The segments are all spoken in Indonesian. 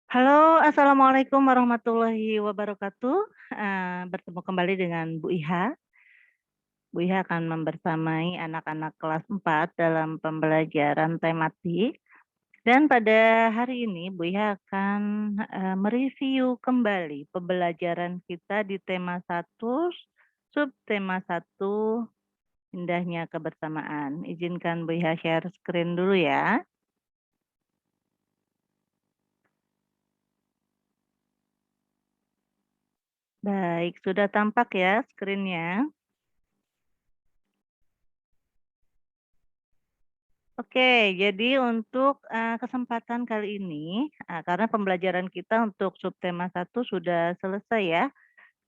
Halo, assalamualaikum warahmatullahi wabarakatuh. Bertemu kembali dengan Bu Iha. Bu Iha akan membersamai anak-anak kelas 4 dalam pembelajaran tematik. Dan pada hari ini Bu Iha akan mereview kembali pembelajaran kita di tema 1, subtema 1, indahnya kebersamaan. Izinkan Bu Iha share screen dulu ya. Baik, sudah tampak ya screen-nya? Oke, jadi untuk, kesempatan kali ini, karena pembelajaran kita untuk subtema 1 sudah selesai ya,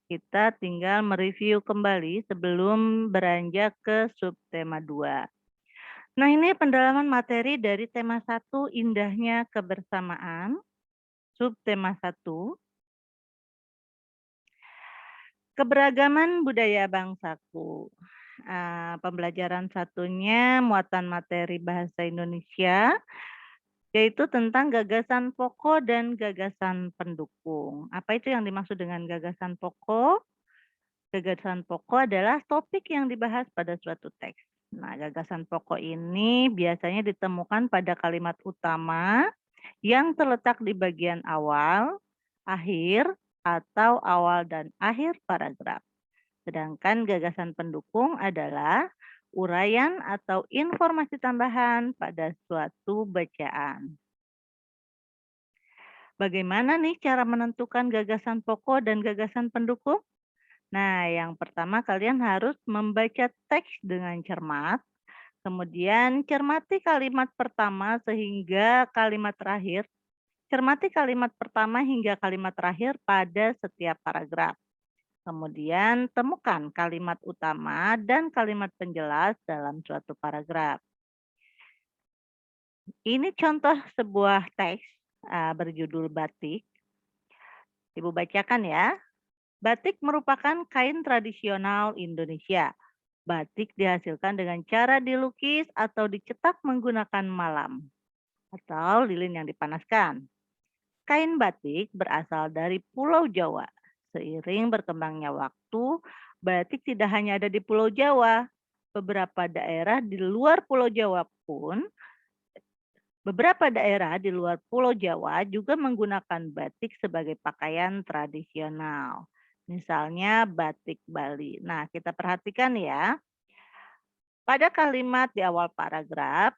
kita tinggal mereview kembali sebelum beranjak ke subtema 2. Nah, ini pendalaman materi dari tema 1, indahnya kebersamaan, subtema 1, keberagaman budaya bangsaku. Pembelajaran satunya muatan materi bahasa Indonesia, yaitu tentang gagasan pokok dan gagasan pendukung. Apa itu yang dimaksud dengan gagasan pokok? Gagasan pokok adalah topik yang dibahas pada suatu teks. Nah, gagasan pokok ini biasanya ditemukan pada kalimat utama yang terletak di bagian awal, akhir, atau awal dan akhir paragraf. Sedangkan gagasan pendukung adalah uraian atau informasi tambahan pada suatu bacaan. Bagaimana nih cara menentukan gagasan pokok dan gagasan pendukung? Nah, yang pertama kalian harus membaca teks dengan cermat, kemudian cermati kalimat pertama sehingga kalimat terakhir, cermati kalimat pertama hingga kalimat terakhir pada setiap paragraf. Kemudian temukan kalimat utama dan kalimat penjelas dalam suatu paragraf. Ini contoh sebuah teks berjudul batik. Ibu bacakan ya. Batik merupakan kain tradisional Indonesia. Batik dihasilkan dengan cara dilukis atau dicetak menggunakan malam atau lilin yang dipanaskan. Kain batik berasal dari Pulau Jawa. Seiring berkembangnya waktu, batik tidak hanya ada di Pulau Jawa. Beberapa daerah di luar Pulau Jawa juga menggunakan batik sebagai pakaian tradisional. Misalnya batik Bali. Nah, kita perhatikan ya. Pada kalimat di awal paragraf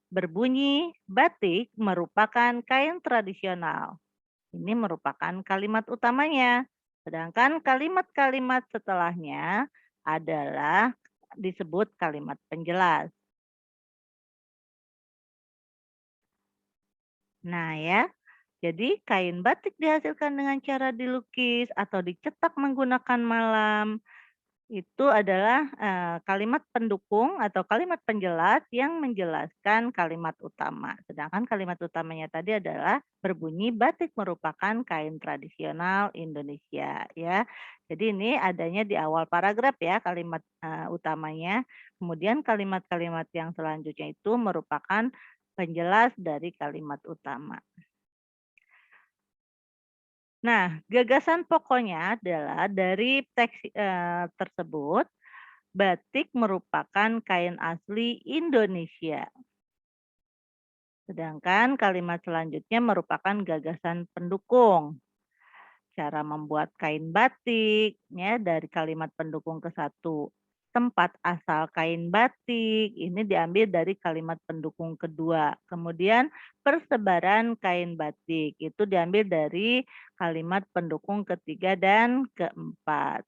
berbunyi batik merupakan kain tradisional. Ini merupakan kalimat utamanya. Sedangkan kalimat-kalimat setelahnya adalah disebut kalimat penjelas. Nah ya, jadi kain batik dihasilkan dengan cara dilukis atau dicetak menggunakan malam. Itu adalah kalimat pendukung atau kalimat penjelas yang menjelaskan kalimat utama. Sedangkan kalimat utamanya tadi adalah berbunyi batik merupakan kain tradisional Indonesia ya. Jadi ini adanya di awal paragraf ya kalimat utamanya. Kemudian kalimat-kalimat yang selanjutnya itu merupakan penjelas dari kalimat utama. Nah, gagasan pokoknya adalah dari teks tersebut, batik merupakan kain asli Indonesia. Sedangkan kalimat selanjutnya merupakan gagasan pendukung. Cara membuat kain batik ya dari kalimat pendukung ke satu. Tempat asal kain batik ini diambil dari kalimat pendukung kedua. Kemudian persebaran kain batik itu diambil dari kalimat pendukung ketiga dan keempat.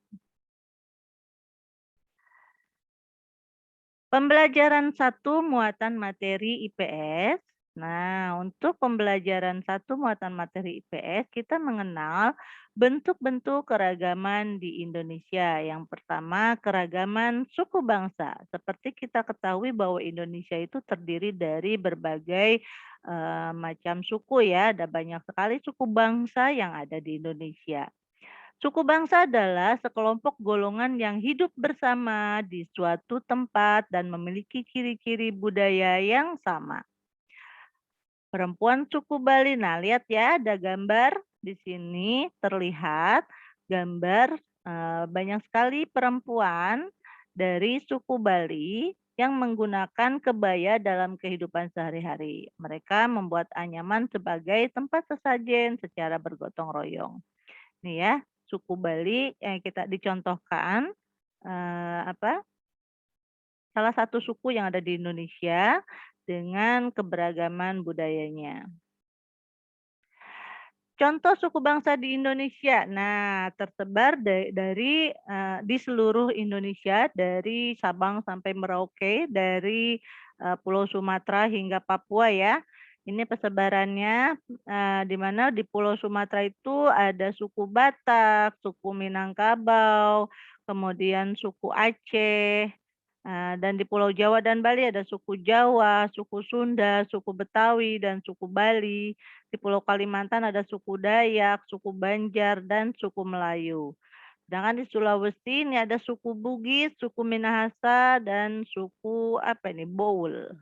Pembelajaran 1 muatan materi IPS. Nah, untuk pembelajaran 1 muatan materi IPS, kita mengenal bentuk-bentuk keragaman di Indonesia. Yang pertama, keragaman suku bangsa. Seperti kita ketahui bahwa Indonesia itu terdiri dari berbagai macam suku ya. Ada banyak sekali suku bangsa yang ada di Indonesia. Suku bangsa adalah sekelompok golongan yang hidup bersama di suatu tempat dan memiliki ciri-ciri budaya yang sama. Perempuan suku Bali. Nah, lihat ya ada gambar di sini terlihat gambar, banyak sekali perempuan dari suku Bali yang menggunakan kebaya dalam kehidupan sehari-hari. Mereka membuat anyaman sebagai tempat sesajen secara bergotong royong. Nih ya, suku Bali yang kita dicontohkan, apa, salah satu suku yang ada di Indonesia dengan keberagaman budayanya. Contoh suku bangsa di Indonesia. Nah, tersebar di seluruh Indonesia, dari Sabang sampai Merauke, dari, Pulau Sumatera hingga Papua ya. Ini persebarannya, di mana di Pulau Sumatera itu ada suku Batak, suku Minangkabau, kemudian suku Aceh, dan di Pulau Jawa dan Bali ada suku Jawa, suku Sunda, suku Betawi, dan suku Bali. Di Pulau Kalimantan ada suku Dayak, suku Banjar, dan suku Melayu. Sedangkan di Sulawesi ini ada suku Bugis, suku Minahasa, dan suku apa ini, Boul.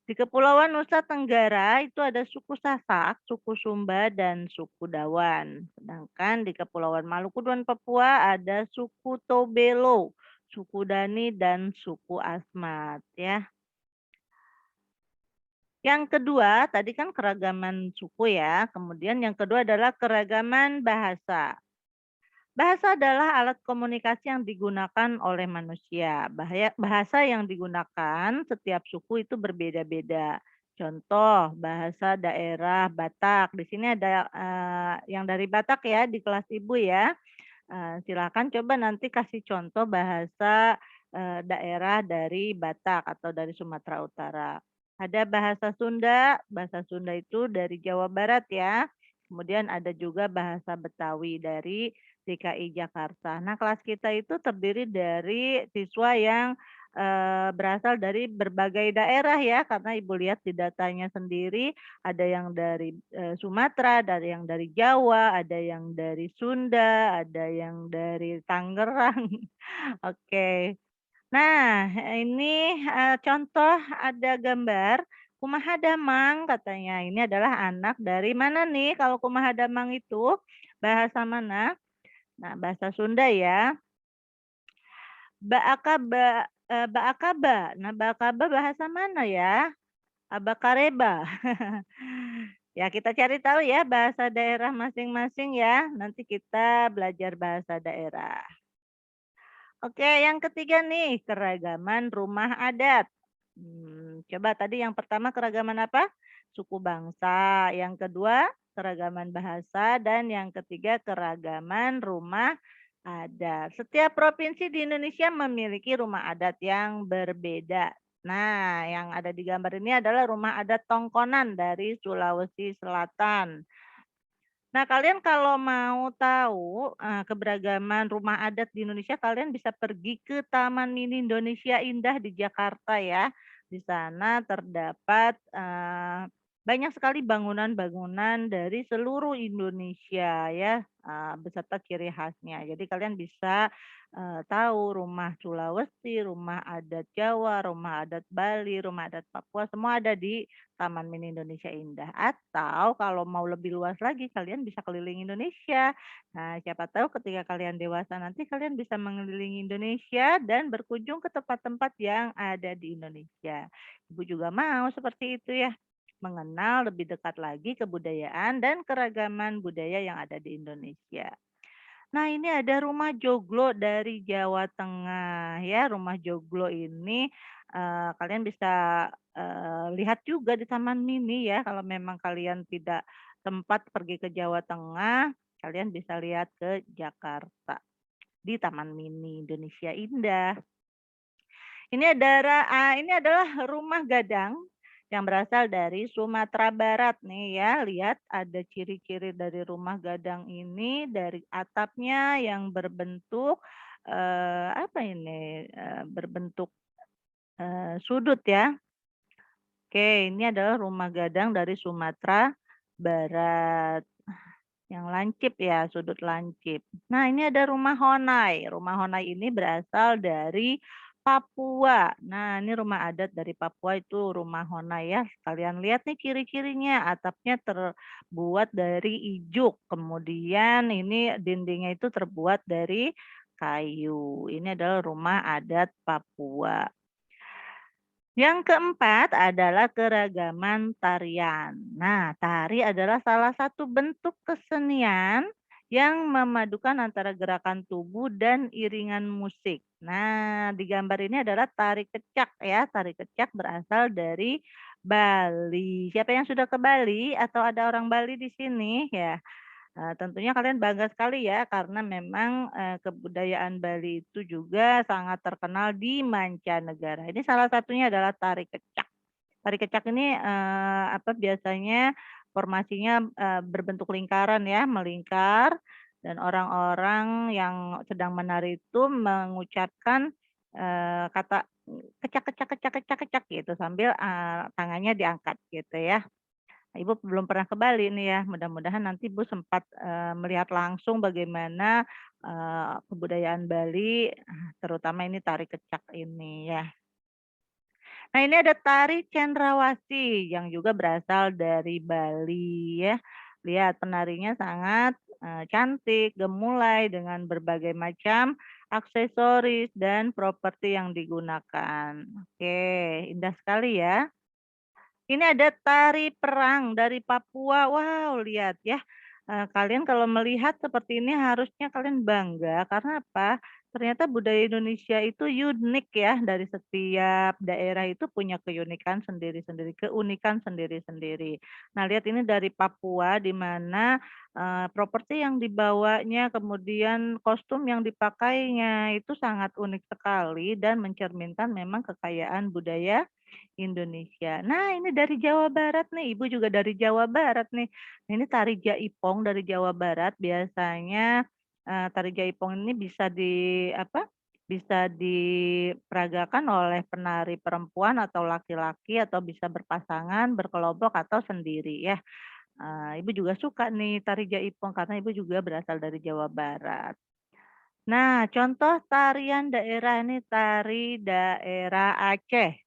Di Kepulauan Nusa Tenggara itu ada suku Sasak, suku Sumba, dan suku Dawan. Sedangkan di Kepulauan Maluku dan Papua ada suku Tobelo, suku Dani, dan suku Asmat ya. Yang kedua, tadi kan keragaman suku ya, kemudian yang kedua adalah keragaman bahasa. Bahasa adalah alat komunikasi yang digunakan oleh manusia. Bahasa yang digunakan setiap suku itu berbeda-beda. Contoh, bahasa daerah Batak. Di sini ada yang dari Batak ya di kelas Ibu ya. Silakan coba nanti kasih contoh bahasa, daerah dari Batak atau dari Sumatera Utara. Ada bahasa Sunda itu dari Jawa Barat ya, kemudian ada juga bahasa Betawi dari DKI Jakarta. Nah, kelas kita itu terdiri dari siswa yang, berasal dari berbagai daerah ya, karena Ibu lihat di datanya sendiri ada yang dari, Sumatera, ada yang dari Jawa, ada yang dari Sunda, ada yang dari Tangerang. Oke. Nah, ini, contoh ada gambar Kumaha Damang katanya. Ini adalah anak dari mana nih kalau Kumaha Damang itu, bahasa mana? Nah, bahasa Sunda ya. Baakaba. Nah, Baakaba bahasa mana ya? Abakareba. Ya, kita cari tahu ya bahasa daerah masing-masing ya. Nanti kita belajar bahasa daerah. Oke, yang ketiga nih, keragaman rumah adat. Coba tadi yang pertama keragaman apa? Suku bangsa. Yang kedua, keragaman bahasa. Dan yang ketiga, keragaman rumah adat. Setiap provinsi di Indonesia memiliki rumah adat yang berbeda. Nah, yang ada di gambar ini adalah rumah adat Tongkonan dari Sulawesi Selatan. Nah, kalian kalau mau tahu, keberagaman rumah adat di Indonesia, kalian bisa pergi ke Taman Mini Indonesia Indah di Jakarta ya. Di sana terdapat, banyak sekali bangunan-bangunan dari seluruh Indonesia ya, beserta ciri khasnya. Jadi kalian bisa, tahu rumah Sulawesi, rumah adat Jawa, rumah adat Bali, rumah adat Papua, semua ada di Taman Mini Indonesia Indah. Atau kalau mau lebih luas lagi kalian bisa keliling Indonesia. Nah, siapa tahu ketika kalian dewasa nanti kalian bisa mengelilingi Indonesia dan berkunjung ke tempat-tempat yang ada di Indonesia. Ibu juga mau seperti itu ya, mengenal lebih dekat lagi kebudayaan dan keragaman budaya yang ada di Indonesia. Nah, ini ada rumah joglo dari Jawa Tengah ya. Rumah joglo ini, kalian bisa, lihat juga di Taman Mini ya. Kalau memang kalian tidak sempat pergi ke Jawa Tengah, kalian bisa lihat ke Jakarta, di Taman Mini Indonesia Indah. Ini adalah rumah gadang yang berasal dari Sumatera Barat nih ya. Lihat ada ciri-ciri dari rumah gadang ini, dari atapnya yang berbentuk, apa ini, berbentuk, sudut ya. Oke, ini adalah rumah gadang dari Sumatera Barat, yang lancip ya, sudut lancip. Nah, ini ada rumah Honai. Rumah Honai ini berasal dari Papua. Nah, ini rumah adat dari Papua itu rumah Hona ya. Kalian lihat nih ciri-cirinya, atapnya terbuat dari ijuk, kemudian ini dindingnya itu terbuat dari kayu. Ini adalah rumah adat Papua. Yang keempat adalah keragaman tarian. Nah, tari adalah salah satu bentuk kesenian yang memadukan antara gerakan tubuh dan iringan musik. Nah, di gambar ini adalah tari kecak ya. Tari kecak berasal dari Bali. Siapa yang sudah ke Bali atau ada orang Bali di sini ya? Tentunya kalian bangga sekali ya karena memang, kebudayaan Bali itu juga sangat terkenal di mancanegara. Ini salah satunya adalah tari kecak. Tari kecak ini, biasanya formasinya, berbentuk lingkaran ya, melingkar dan orang-orang yang sedang menari itu mengucapkan, kata, "kecak kecak kecak kecak kecak," gitu sambil, tangannya diangkat gitu ya. Ibu belum pernah ke Bali nih ya, mudah-mudahan nanti Ibu sempat, melihat langsung bagaimana, kebudayaan Bali, terutama ini tari kecak ini ya. Nah ini ada tari cendrawasih yang juga berasal dari Bali ya. Lihat penarinya sangat, cantik, gemulai dengan berbagai macam aksesoris dan properti yang digunakan. Oke, indah sekali ya. Ini ada tari perang dari Papua. Wow, lihat ya, kalian kalau melihat seperti ini harusnya kalian bangga karena apa? Ternyata budaya Indonesia itu unik ya, dari setiap daerah itu punya keunikan sendiri-sendiri keunikan sendiri-sendiri. Nah, lihat ini dari Papua di mana, properti yang dibawanya, kemudian kostum yang dipakainya itu sangat unik sekali dan mencerminkan memang kekayaan budaya Indonesia. Nah, ini dari Jawa Barat nih, Ibu juga dari Jawa Barat nih. Nah, ini tari jaipong dari Jawa Barat biasanya, tari jaipong ini bisa diperagakan oleh penari perempuan atau laki-laki atau bisa berpasangan, berkelompok atau sendiri ya. Ibu juga suka nih tari jaipong karena Ibu juga berasal dari Jawa Barat. Nah, contoh tarian daerah ini tari daerah Aceh.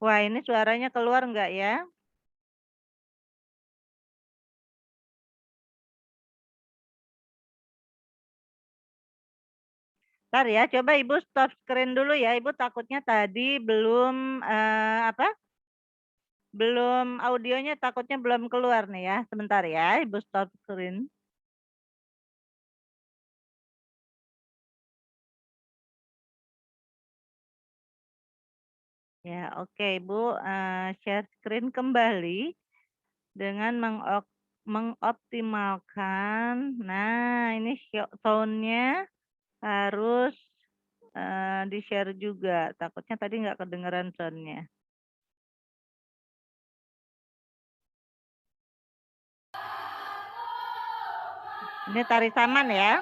Wah, ini suaranya keluar nggak ya? Entar ya, coba Ibu stop screen dulu ya, Ibu takutnya tadi belum audionya takutnya belum keluar nih ya, sebentar ya, Ibu stop screen. Ya, oke Ibu, share screen kembali dengan mengoptimalkan nah ini sound-nya harus, di-share juga, takutnya tadi nggak kedengeran sound-nya. Ini tari saman ya.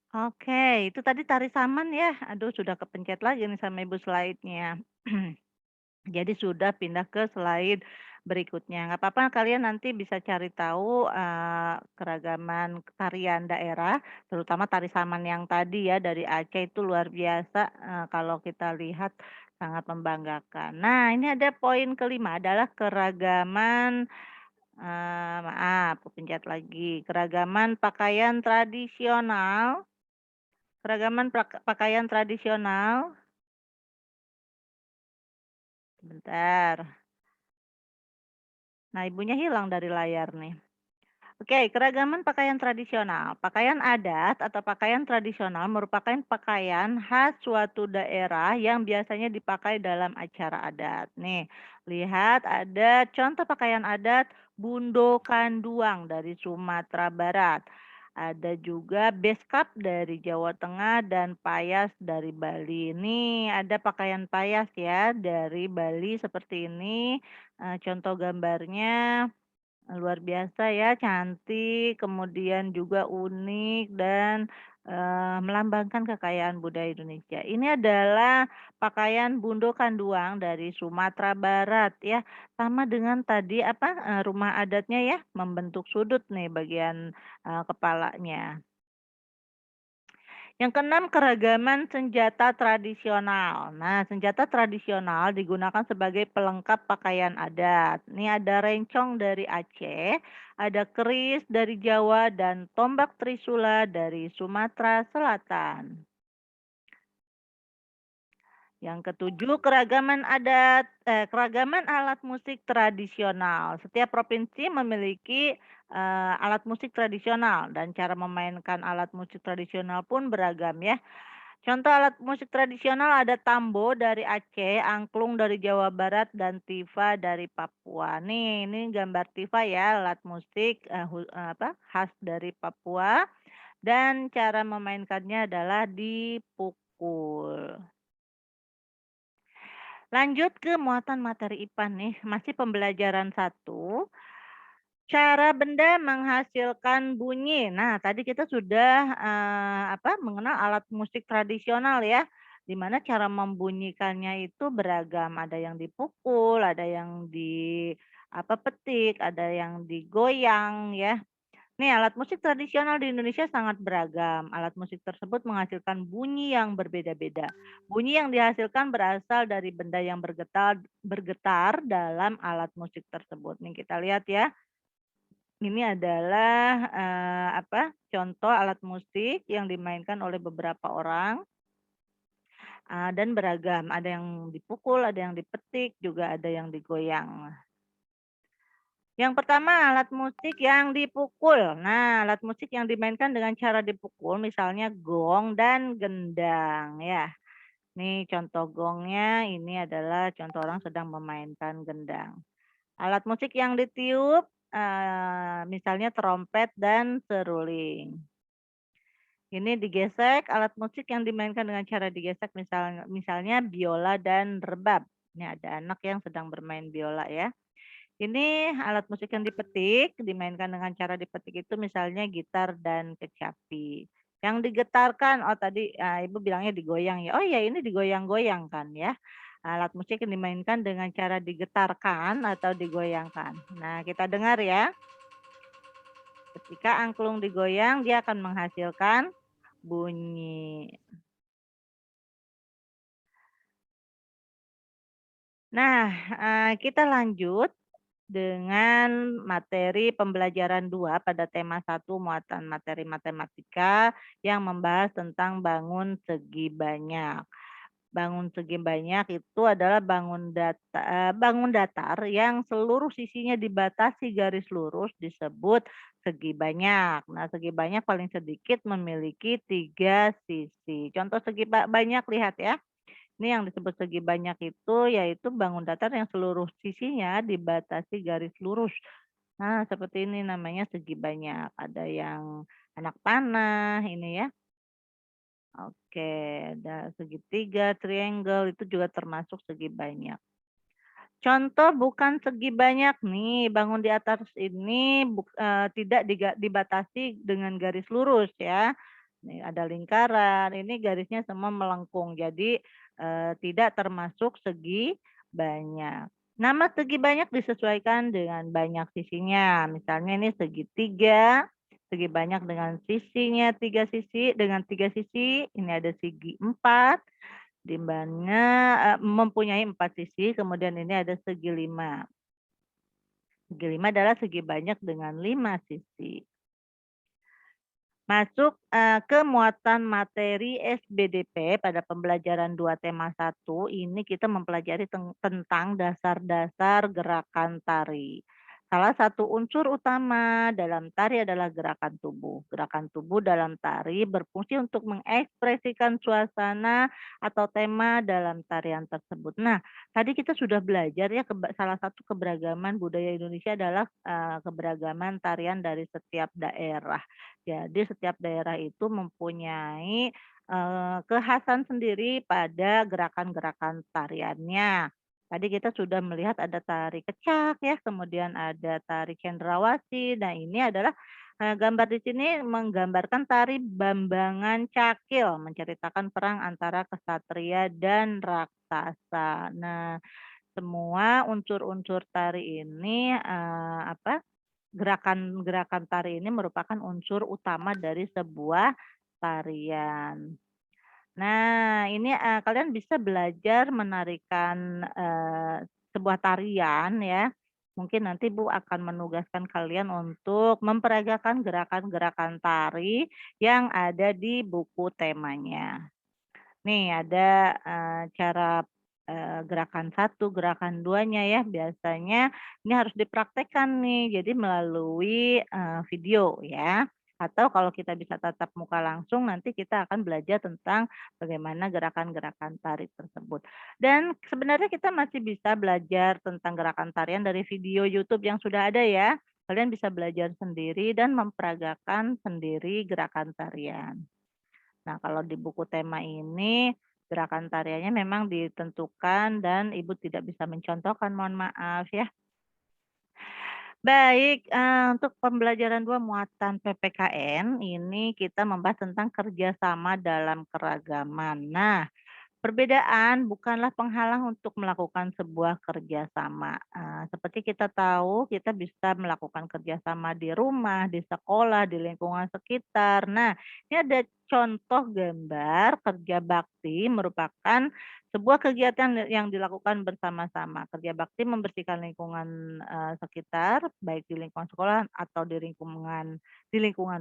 Oke, itu tadi tari saman ya. Aduh sudah kepencet lagi nih sama Ibu slide-nya. Jadi sudah pindah ke slide berikutnya. Nggak apa-apa kalian nanti bisa cari tahu, keragaman tarian daerah, terutama tari saman yang tadi ya dari Aceh itu luar biasa, kalau kita lihat sangat membanggakan. Nah ini ada poin kelima adalah keragaman, maaf kepencet lagi, keragaman pakaian tradisional. Keragaman pakaian tradisional, sebentar. Nah, Ibunya hilang dari layar nih. Oke, keragaman pakaian tradisional. Pakaian adat atau pakaian tradisional merupakan pakaian khas suatu daerah yang biasanya dipakai dalam acara adat. Nih, lihat ada contoh pakaian adat Bundo Kanduang dari Sumatera Barat. Ada juga beskap dari Jawa Tengah dan payas dari Bali. Ini ada pakaian payas ya dari Bali seperti ini. Contoh gambarnya luar biasa ya, cantik, kemudian juga unik dan, melambangkan kekayaan budaya Indonesia. Ini adalah pakaian bundo kanduang dari Sumatera Barat ya, sama dengan tadi apa, rumah adatnya ya, membentuk sudut nih bagian, kepalanya. Yang keenam, keragaman senjata tradisional. Nah, senjata tradisional digunakan sebagai pelengkap pakaian adat. Ini ada rencong dari Aceh, ada keris dari Jawa, dan tombak trisula dari Sumatera Selatan. Yang ketujuh, keragaman alat musik tradisional. Setiap provinsi memiliki alat musik tradisional dan cara memainkan alat musik tradisional pun beragam ya. Contoh alat musik tradisional ada tambo dari Aceh, angklung dari Jawa Barat, dan tifa dari Papua. Nih, ini gambar tifa ya, alat musik khas dari Papua dan cara memainkannya adalah dipukul. Lanjut ke muatan materi IPA nih, masih pembelajaran satu. Cara benda menghasilkan bunyi. Nah, tadi kita sudah, mengenal alat musik tradisional ya, di mana cara membunyikannya itu beragam, ada yang dipukul, ada yang petik, ada yang digoyang ya. Nih, alat musik tradisional di Indonesia sangat beragam. Alat musik tersebut menghasilkan bunyi yang berbeda-beda. Bunyi yang dihasilkan berasal dari benda yang bergetar dalam alat musik tersebut. Nih kita lihat ya. Ini adalah, contoh alat musik yang dimainkan oleh beberapa orang, dan beragam. Ada yang dipukul, ada yang dipetik, juga ada yang digoyang. Yang pertama, alat musik yang dipukul. Nah, alat musik yang dimainkan dengan cara dipukul misalnya gong dan gendang ya. Nih contoh gongnya, ini adalah contoh orang sedang memainkan gendang. Alat musik yang ditiup, misalnya trompet dan seruling. Ini digesek, alat musik yang dimainkan dengan cara digesek misalnya biola dan rebab. Ini ada anak yang sedang bermain biola ya. Ini alat musik yang dipetik, dimainkan dengan cara dipetik itu misalnya gitar dan kecapi. Yang digetarkan, oh tadi, Ibu bilangnya digoyang ya, oh ya ini digoyang-goyangkan ya. Alat musik yang dimainkan dengan cara digetarkan atau digoyangkan. Nah, kita dengar ya, ketika angklung digoyang dia akan menghasilkan bunyi. Nah, kita lanjut dengan materi pembelajaran 2 pada tema satu muatan materi matematika yang membahas tentang bangun segi banyak. Bangun segi banyak itu adalah bangun datar yang seluruh sisinya dibatasi garis lurus disebut segi banyak. Nah, segi banyak paling sedikit memiliki 3 sisi. Contoh segi banyak lihat ya. Ini yang disebut segi banyak itu yaitu bangun datar yang seluruh sisinya dibatasi garis lurus. Nah, seperti ini namanya segi banyak. Ada yang anak panah ini ya. Oke, ada segitiga, triangle itu juga termasuk segi banyak. Contoh bukan segi banyak nih, bangun di atas ini tidak dibatasi dengan garis lurus ya. Nih ada lingkaran, ini garisnya semua melengkung, jadi tidak termasuk segi banyak. Nama segi banyak disesuaikan dengan banyak sisinya. Misalnya ini segitiga, segi banyak dengan sisinya dengan tiga sisi, ini ada segi empat, di mana, mempunyai 4 sisi, kemudian ini ada segi 5. Segi 5 adalah segi banyak dengan 5 sisi. Masuk, ke muatan materi SBDP pada pembelajaran 2 tema satu ini kita mempelajari tentang dasar-dasar gerakan tari. Salah satu unsur utama dalam tari adalah gerakan tubuh. Gerakan tubuh dalam tari berfungsi untuk mengekspresikan suasana atau tema dalam tarian tersebut. Nah, tadi kita sudah belajar ya salah satu keberagaman budaya Indonesia adalah keberagaman tarian dari setiap daerah. Jadi setiap daerah itu mempunyai kekhasan sendiri pada gerakan-gerakan tariannya. Tadi kita sudah melihat ada tari kecak ya, kemudian ada tari cendrawasih. Nah, ini adalah, gambar di sini menggambarkan tari Bambangan Cakil, menceritakan perang antara kesatria dan raksasa. Nah, semua unsur-unsur tari ini, gerakan-gerakan tari ini merupakan unsur utama dari sebuah tarian. Nah, ini, kalian bisa belajar menarikan, sebuah tarian ya. Mungkin nanti Bu akan menugaskan kalian untuk memperagakan gerakan-gerakan tari yang ada di buku temanya. Nih ada, cara, gerakan satu, gerakan duanya ya, biasanya ini harus dipraktekkan nih, jadi melalui, video ya, atau kalau kita bisa tatap muka langsung nanti kita akan belajar tentang bagaimana gerakan-gerakan tari tersebut. Dan sebenarnya kita masih bisa belajar tentang gerakan tarian dari video YouTube yang sudah ada ya, kalian bisa belajar sendiri dan memperagakan sendiri gerakan tarian. Nah, kalau di buku tema ini, gerakan tariannya memang ditentukan dan Ibu tidak bisa mencontohkan, mohon maaf ya. Baik, untuk pembelajaran 2 muatan PPKN, ini kita membahas tentang kerjasama dalam keragaman. Nah, perbedaan bukanlah penghalang untuk melakukan sebuah kerjasama. Seperti kita tahu, kita bisa melakukan kerjasama di rumah, di sekolah, di lingkungan sekitar. Nah, ini ada contoh gambar kerja bakti merupakan sebuah kegiatan yang dilakukan bersama-sama. Kerja bakti membersihkan lingkungan, sekitar, baik di lingkungan sekolah atau di lingkungan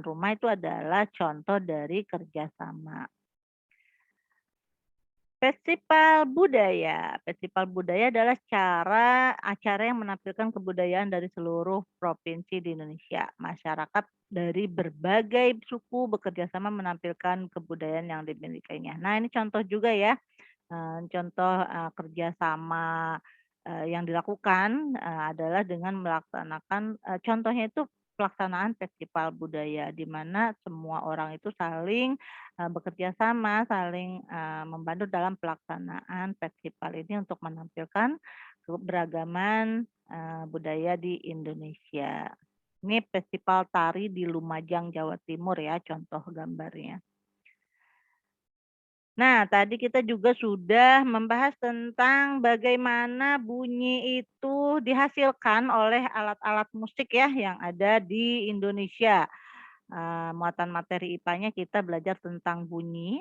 rumah itu adalah contoh dari kerjasama. Festival budaya adalah acara yang menampilkan kebudayaan dari seluruh provinsi di Indonesia. Masyarakat dari berbagai suku bekerja sama menampilkan kebudayaan yang dimilikinya. Nah, ini contoh juga ya, contoh, kerjasama, yang dilakukan, adalah dengan melaksanakan contohnya itu pelaksanaan festival budaya, di mana semua orang itu saling, bekerja sama, saling, membantu dalam pelaksanaan festival ini untuk menampilkan keberagaman, budaya di Indonesia. Ini festival tari di Lumajang, Jawa Timur ya, contoh gambarnya. Nah, tadi kita juga sudah membahas tentang bagaimana bunyi itu dihasilkan oleh alat-alat musik ya yang ada di Indonesia. Muatan materi IPA-nya kita belajar tentang bunyi,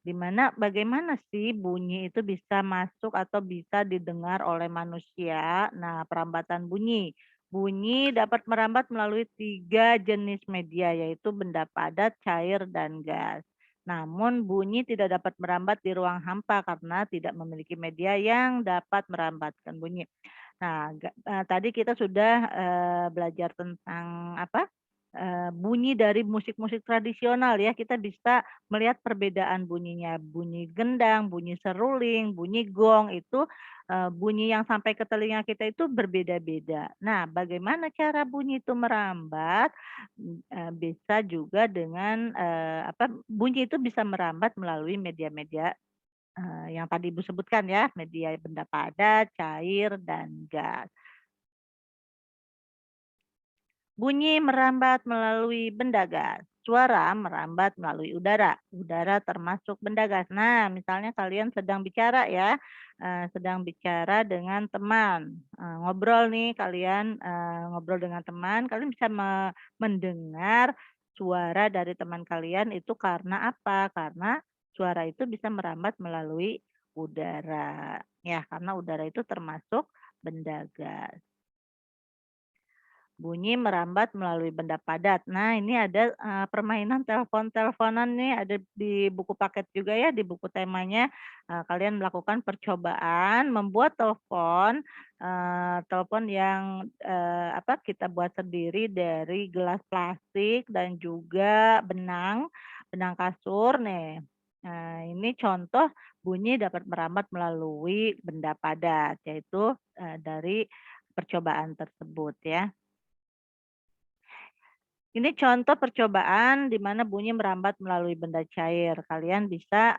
di mana bagaimana sih bunyi itu bisa masuk atau bisa didengar oleh manusia. Nah, perambatan bunyi. Bunyi dapat merambat melalui 3 jenis media, yaitu benda padat, cair, dan gas. Namun bunyi tidak dapat merambat di ruang hampa karena tidak memiliki media yang dapat merambatkan bunyi. Nah, tadi kita sudah, belajar tentang apa, bunyi dari musik-musik tradisional ya, kita bisa melihat perbedaan bunyinya, bunyi gendang, bunyi seruling, bunyi gong itu, bunyi yang sampai ke telinga kita itu berbeda-beda. Nah, bagaimana cara bunyi itu merambat, bisa juga dengan, bunyi itu bisa merambat melalui media-media, yang tadi Ibu sebutkan ya, media benda padat, cair, dan gas. Bunyi merambat melalui benda gas, suara merambat melalui udara, udara termasuk benda gas. Nah, misalnya kalian sedang bicara ya, sedang bicara dengan teman, ngobrol nih kalian, ngobrol dengan teman, kalian bisa mendengar suara dari teman kalian itu karena apa? Karena suara itu bisa merambat melalui udara, ya karena udara itu termasuk benda gas. bunyi merambat melalui benda padat. Nah, ini ada, permainan telepon-teleponan nih, ada di buku paket juga ya, di buku temanya, kalian melakukan percobaan membuat telepon, telepon yang, kita buat sendiri dari gelas plastik dan juga benang, benang kasur nih. Nah, ini contoh bunyi dapat merambat melalui benda padat, yaitu, dari percobaan tersebut ya. Ini contoh percobaan di mana bunyi merambat melalui benda cair. Kalian bisa,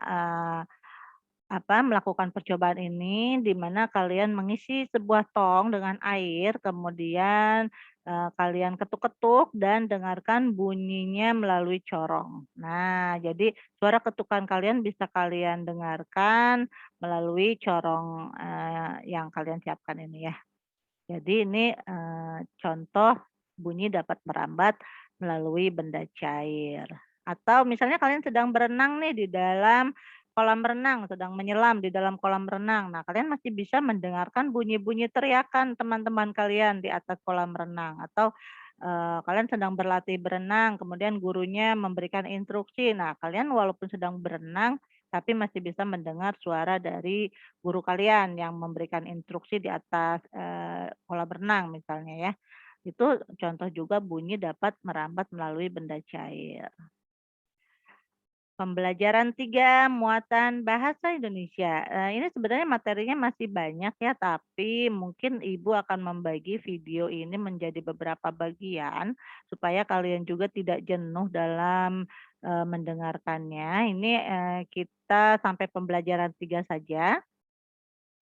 melakukan percobaan ini di mana kalian mengisi sebuah tong dengan air, kemudian, kalian ketuk-ketuk dan dengarkan bunyinya melalui corong. Nah, jadi suara ketukan kalian bisa kalian dengarkan melalui corong, yang kalian siapkan ini ya. Jadi ini, contoh bunyi dapat merambat melalui benda cair. Atau misalnya kalian sedang berenang nih di dalam kolam renang, sedang menyelam di dalam kolam renang. Nah, kalian masih bisa mendengarkan bunyi-bunyi teriakan teman-teman kalian di atas kolam renang. Atau, kalian sedang berlatih berenang, kemudian gurunya memberikan instruksi. Nah, kalian walaupun sedang berenang, tapi masih bisa mendengar suara dari guru kalian yang memberikan instruksi di atas, kolam renang misalnya ya. Itu contoh juga bunyi dapat merambat melalui benda cair. Pembelajaran 3 muatan bahasa Indonesia. Ini sebenarnya materinya masih banyak ya, tapi mungkin Ibu akan membagi video ini menjadi beberapa bagian, supaya kalian juga tidak jenuh dalam, mendengarkannya. Ini, kita sampai pembelajaran 3 saja.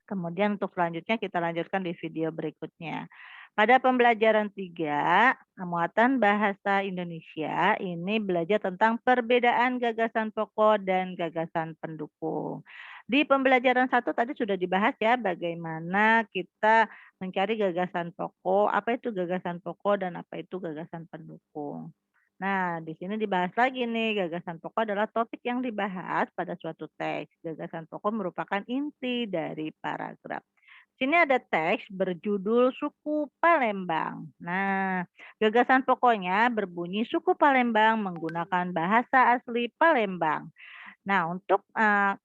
Kemudian untuk selanjutnya kita lanjutkan di video berikutnya. Pada pembelajaran 3 muatan bahasa Indonesia, ini belajar tentang perbedaan gagasan pokok dan gagasan pendukung. Di pembelajaran 1 tadi sudah dibahas ya, bagaimana kita mencari gagasan pokok, apa itu gagasan pokok dan apa itu gagasan pendukung. Nah, di sini dibahas lagi nih, gagasan pokok adalah topik yang dibahas pada suatu teks. Gagasan pokok merupakan inti dari paragraf. Sini ada teks berjudul Suku Palembang. Nah, gagasan pokoknya berbunyi suku Palembang menggunakan bahasa asli Palembang. Nah, untuk,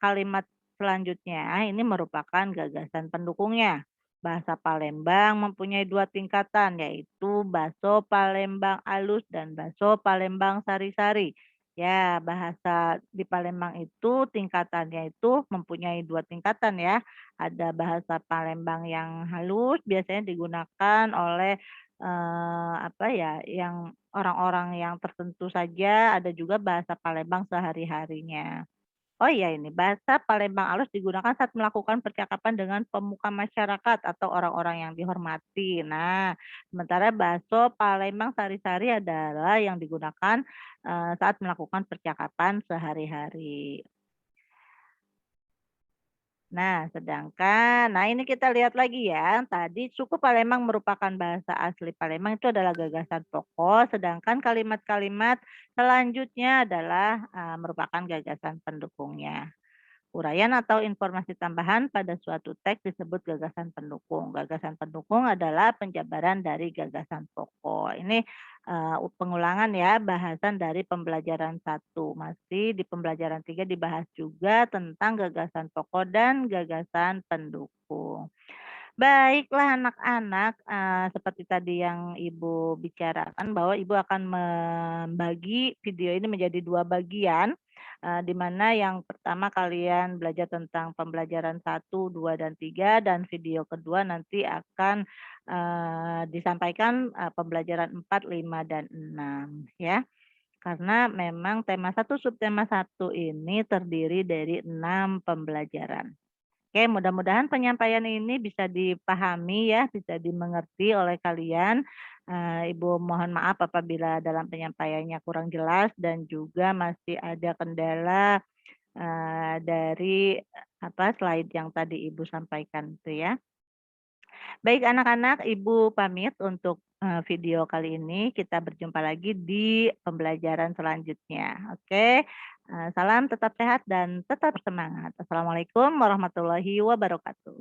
kalimat selanjutnya ini merupakan gagasan pendukungnya. Bahasa Palembang mempunyai 2 tingkatan, yaitu Baso Palembang Alus dan Baso Palembang Sari-Sari. Ya, bahasa di Palembang itu tingkatannya itu mempunyai 2 tingkatan ya. Ada bahasa Palembang yang halus biasanya digunakan oleh, yang orang-orang yang tertentu saja, ada juga bahasa Palembang sehari-harinya. Oh iya ini, bahasa Palembang halus digunakan saat melakukan percakapan dengan pemuka masyarakat atau orang-orang yang dihormati. Nah, sementara bakso Palembang sari-sari adalah yang digunakan, saat melakukan percakapan sehari-hari. Nah, ini kita lihat lagi ya, tadi suku Palembang merupakan bahasa asli Palembang itu adalah gagasan pokok, sedangkan kalimat-kalimat selanjutnya adalah, merupakan gagasan pendukungnya. Uraian atau informasi tambahan pada suatu teks disebut gagasan pendukung. Gagasan pendukung adalah penjabaran dari gagasan pokok. Ini pengulangan ya bahasan dari pembelajaran 1. Masih di pembelajaran 3 dibahas juga tentang gagasan pokok dan gagasan pendukung. Baiklah anak-anak, seperti tadi yang Ibu bicarakan bahwa Ibu akan membagi video ini menjadi 2 bagian, di mana yang pertama kalian belajar tentang pembelajaran 1, 2, dan 3 dan video kedua nanti akan, disampaikan, pembelajaran 4, 5, dan 6 ya. Karena memang tema 1, subtema 1 ini terdiri dari 6 pembelajaran. Oke, mudah-mudahan penyampaian ini bisa dipahami ya, bisa dimengerti oleh kalian. Ibu mohon maaf apabila dalam penyampaiannya kurang jelas dan juga masih ada kendala, dari slide yang tadi Ibu sampaikan itu ya. Baik anak-anak, Ibu pamit untuk, video kali ini. Kita berjumpa lagi di pembelajaran selanjutnya. Oke, salam tetap sehat dan tetap semangat. Assalamualaikum warahmatullahi wabarakatuh.